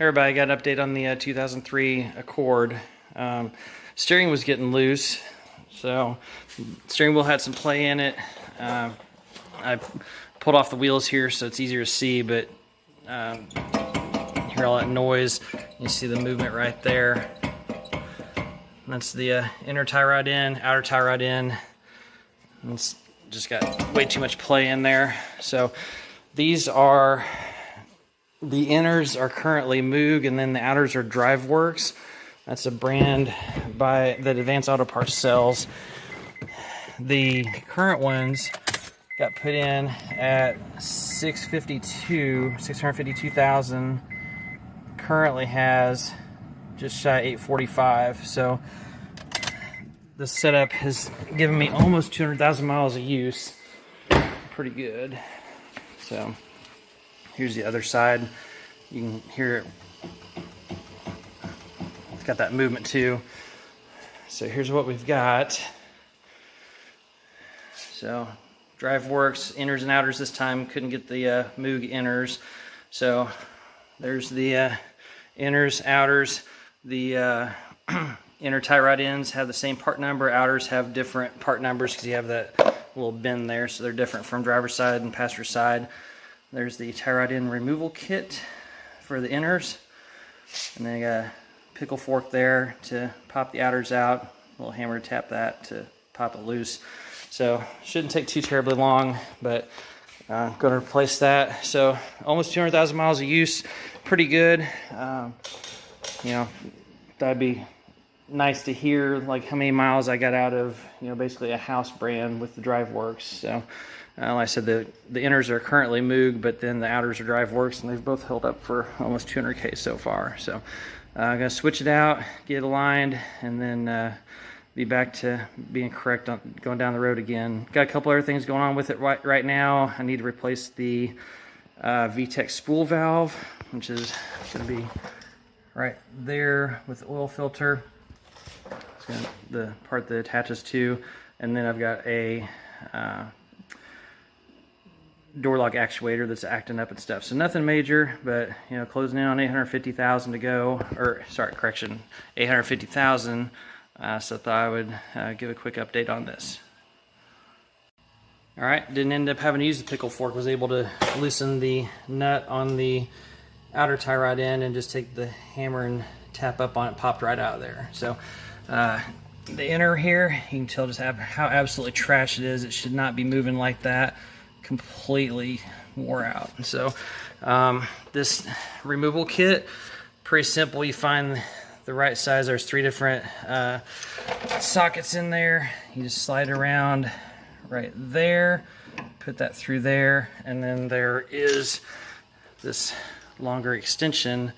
Everybody got an update on the 2003 Accord. Steering was getting loose, so steering wheel had some play in it. I pulled off the wheels here so it's easier to see, but hear all that noise. You see the movement right there. That's the inner tie rod in, outer tie rod in. It's just got way too much play in there. So these are, the inners are currently Moog, and then the outers are DriveWorks. That's a brand that Advance Auto Parts sells. The current ones got put in at 652,000. Currently has just shy of 845. So the setup has given me almost 200,000 miles of use. Pretty good. So here's the other side. You can hear it. It's got that movement too. So here's what we've got. So DriveWorks, inners and outers this time. Couldn't get the Moog inners. So there's the inners, outers. The inner tie rod ends have the same part number. Outers have different part numbers because you have that little bend there. So they're different from driver's side and passenger side. There's the tie rod end removal kit for the inners. And then I got a pickle fork there to pop the outers out. A little hammer to tap that to pop it loose. So shouldn't take too terribly long, but I'm going to replace that. So almost 200,000 miles of use, pretty good. You know, that'd be nice to hear like how many miles I got out of, you know, basically a house brand with the DriveWorks. So like I said, the inners are currently Moog, but then the outers are DriveWorks, and they've both held up for almost 200K so far. So I'm going to switch it out, get it aligned, and then be back to being correct on going down the road again. Got a couple other things going on with it right now. I need to replace the VTEC spool valve, which is going to be right there with the oil filter. It's the part that attaches to, and then I've got a door lock actuator that's acting up and stuff. So nothing major, but you know, closing in on 850,000 to go, or sorry, correction, 850,000. So I thought I would give a quick update on this. All right, didn't end up having to use the pickle fork. Was able to loosen the nut on the outer tie rod end and just take the hammer and tap up on it. Popped right out of there. So the inner here, you can tell just how absolutely trash it is. It should not be moving like that. Completely wore out. So this removal kit, pretty simple. You find the right size. There's 3 different sockets in there. You just slide around right there, put that through there, and then there is this longer extension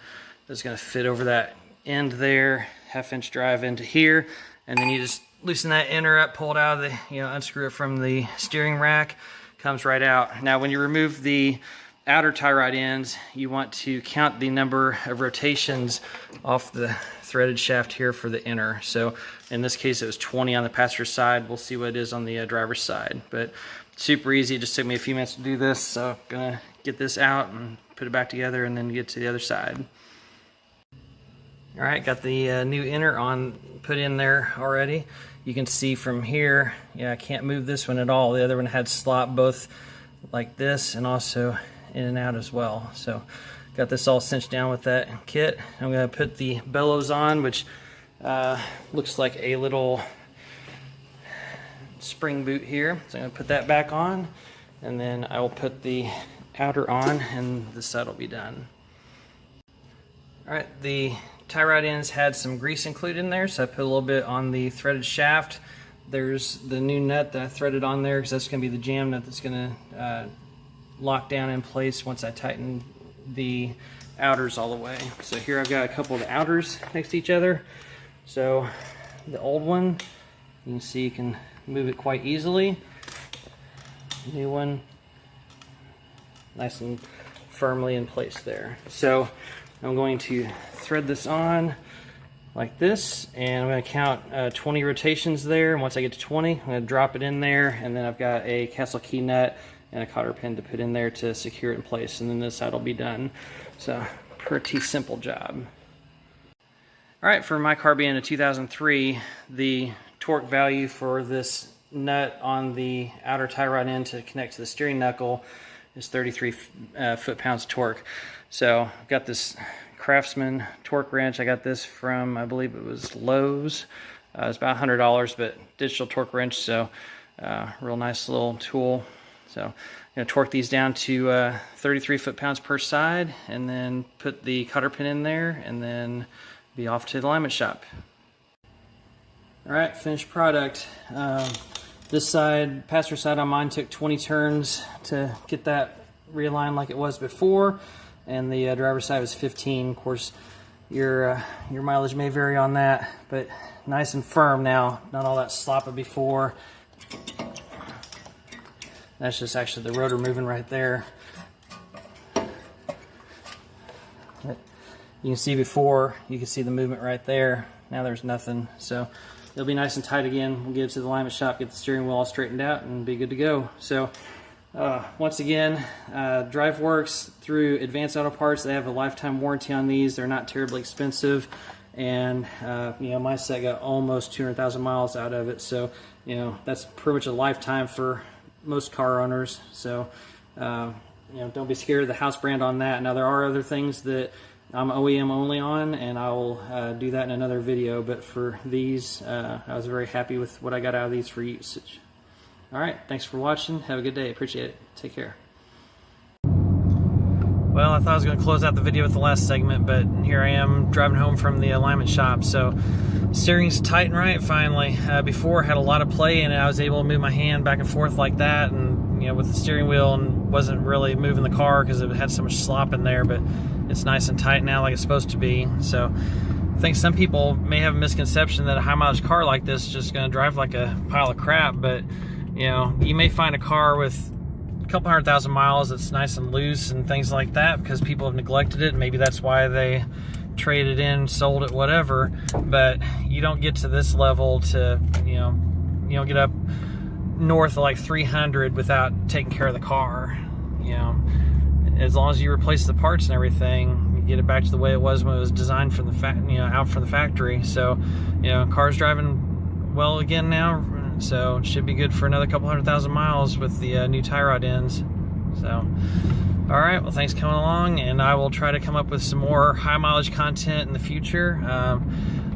that's going to fit over that end there, 1/2-inch drive into here, and then you just loosen that inner up, pull it out of the, you know, unscrew it from the steering rack, comes right out. Now when you remove the outer tie rod ends, you want to count the number of rotations off the threaded shaft here for the inner. So in this case it was 20 on the passenger side. We'll see what it is on the driver's side, but super easy. It just took me a few minutes to do this, so I'm gonna get this out and put it back together and then get to the other side. All right, got the new inner on put in there already. You can see from here, yeah, I can't move this one at all. The other one had slot both like this and also in and out as well. So got this all cinched down with that kit. I'm going to put the bellows on, which looks like a little spring boot here. So I'm going to put that back on, and then I will put the outer on, and this side will be done. All right, the tie rod ends had some grease included in there, so I put a little bit on the threaded shaft. There's the new nut that I threaded on there, because that's going to be the jam nut that's going to lock down in place once I tighten the outers all the way. So here I've got a couple of the outers next to each other. So the old one, you can see you can move it quite easily. New one, nice and firmly in place there. So I'm going to thread this on like this, and I'm going to count 20 rotations there, and once I get to 20 I'm going to drop it in there, and then I've got a castle key nut and a cotter pin to put in there to secure it in place, and then this side will be done. So pretty simple job. All right, for my car being a 2003, the torque value for this nut on the outer tie rod end to connect to the steering knuckle is 33 foot-pounds of torque. So I've got this Craftsman torque wrench. I got this from, I believe it was Lowe's. It's about $100, but digital torque wrench, so real nice little tool. So I'm going to torque these down to 33 foot-pounds per side, and then put the cotter pin in there, and then be off to the alignment shop. All right, finished product. This side, passenger side on mine, took 20 turns to get that realigned like it was before, and the driver's side was 15. Of course, your mileage may vary on that, but nice and firm now, not all that sloppy before. That's just actually the rotor moving right there. You can see before, you can see the movement right there. Now there's nothing, so it'll be nice and tight again. We'll get it to the alignment shop, get the steering wheel all straightened out, and be good to go. So once again, DriveWorks through Advanced Auto Parts, they have a lifetime warranty on these. They're not terribly expensive, and you know, my set got almost 200,000 miles out of it. So you know, that's pretty much a lifetime for most car owners. So you know, don't be scared of the house brand on that. Now there are other things that I'm OEM only on, and I will do that in another video, but for these, I was very happy with what I got out of these for usage. Alright, thanks for watching. Have a good day. Appreciate it. Take care. Well, I thought I was going to close out the video with the last segment, but here I am driving home from the alignment shop. So steering's tight and right finally. Before I had a lot of play in it. I was able to move my hand back and forth like that, and you know, with the steering wheel, and wasn't really moving the car because it had so much slop in there, but it's nice and tight now like it's supposed to be. So I think some people may have a misconception that a high mileage car like this is just going to drive like a pile of crap, but you know, you may find a car with a couple 100,000 miles that's nice and loose and things like that because people have neglected it, and maybe that's why they traded in, sold it, whatever. But you don't get to this level to, you know, you don't get up north of like 300 without taking care of the car. You know, as long as you replace the parts and everything, you get it back to the way it was when it was designed from the out from the factory. So, you know, car's driving well again now, so it should be good for another couple 100,000 miles with the new tie rod ends. So, all right, well, thanks for coming along, and I will try to come up with some more high mileage content in the future.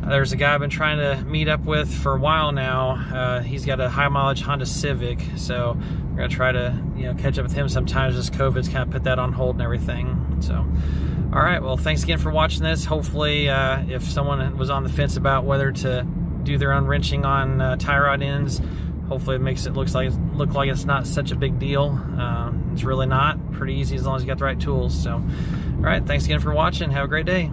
There's a guy I've been trying to meet up with for a while now. He's got a high mileage Honda Civic, so we're gonna try to, you know, catch up with him sometimes. Just COVID's kind of put that on hold and everything. So, all right, well, thanks again for watching this. Hopefully, if someone was on the fence about whether to do their own wrenching on tie rod ends, hopefully it makes it look like it's not such a big deal. It's really not. Pretty easy as long as you got the right tools. So, all right, thanks again for watching. Have a great day.